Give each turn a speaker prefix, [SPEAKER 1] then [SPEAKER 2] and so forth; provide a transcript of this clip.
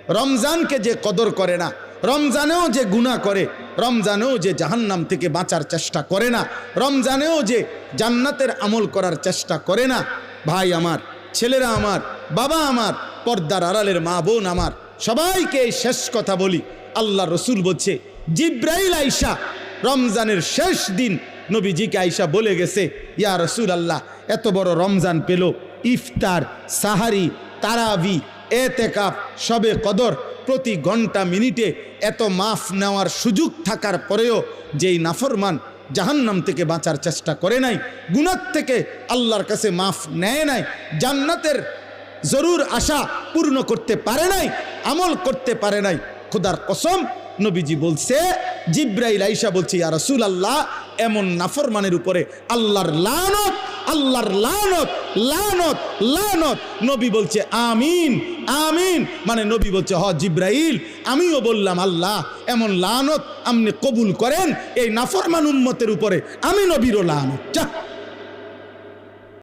[SPEAKER 1] রমজানকে যে কদর করে না, রমজানেও যে গুনাহ করে, রমজানেও যে জাহান্নাম থেকে বাঁচার চেষ্টা করে না, রমজানেও যে জান্নাতের আমল করার চেষ্টা করে না, ভাই আমার, ছেলেরা আমার, বাবা আমার, পর্দার আড়ালের মা বোন আমার, সবাইকে এই শেষ কথা বলি। আল্লাহ রসুল বলছে, জিব্রাইল আইসা রমজানের শেষ দিন নবীজিকে আইসা বলে গেছে, ইয়া রসুল আল্লাহ, এত বড় রমজান পেল, ইফতার, সাহারি, তারাবি, এতেকাফ, শবে কদর, প্রতি ঘন্টা মিনিটে এত মাফ নেওয়ার সুযোগ থাকার পরেও যেই নাফরমান জাহান্নাম থেকে বাঁচার চেষ্টা করে নাই, গুনাহ থেকে আল্লাহর কাছে মাফ নেয় নাই, জান্নাতের জরুর আশা পূর্ণ করতে পারে নাই, আমল করতে পারে নাই, খোদার কসম নবীজি বলছে, জিব্রাইল আইসা বলছে, ইয়া রাসূলুল্লাহ, এমন নাফরমানের উপরে আল্লাহর লানত, আল্লাহর লানত, লানত, লানত। নবী বলছে আমিন, আমিন। মানে নবী বলছে, হ জিব্রাইল, আমিও বললাম আল্লাহ, এমন লানত আপনি কবুল করেন এই নাফরমান উম্মতের উপরে, আমি নবীরও লানত।